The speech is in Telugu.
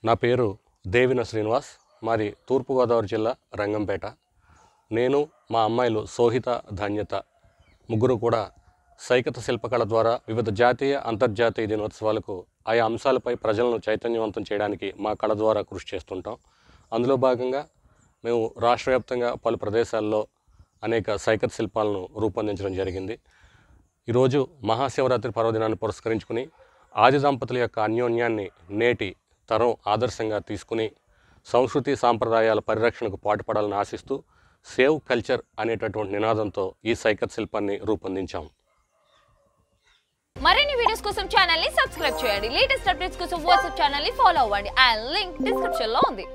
నా పేరు దేవిన శ్రీనివాస్. మాది తూర్పుగోదావరి జిల్లా రంగంపేట. నేను మా అమ్మాయిలు సోహిత, ధన్యత ముగ్గురు కూడా సైకత శిల్పకళ ద్వారా వివిధ జాతీయ, అంతర్జాతీయ దినోత్సవాలకు ఆయా అంశాలపై ప్రజలను చైతన్యవంతం చేయడానికి మా కళ ద్వారా కృషి చేస్తుంటాం. అందులో భాగంగా మేము రాష్ట్ర వ్యాప్తంగా పలు ప్రదేశాల్లో అనేక సైకత శిల్పాలను రూపొందించడం జరిగింది. ఈరోజు మహాశివరాత్రి పర్వదినాన్ని పురస్కరించుకుని ఆది దంపతుల యొక్క అన్యోన్యాన్ని నేటి తరం ఆదర్శంగా తీసుకుని సంస్కృతి సాంప్రదాయాల పరిరక్షణకు పాటుపడాలని ఆశిస్తూ సేవ్ కల్చర్ అనేటటువంటి నినాదంతో ఈ సైకత్ శిల్పాన్ని రూపొందించాం. మరిన్ని వీడియోస్ కోసం ఛానల్ ని సబ్స్క్రైబ్ చేయండి. లేటెస్ట్ అప్డేట్స్ కోసం వాట్సాప్ ఛానల్ ని ఫాలో అవ్వండి. అండ్ లింక్ డిస్క్రిప్షన్ లో ఉంది.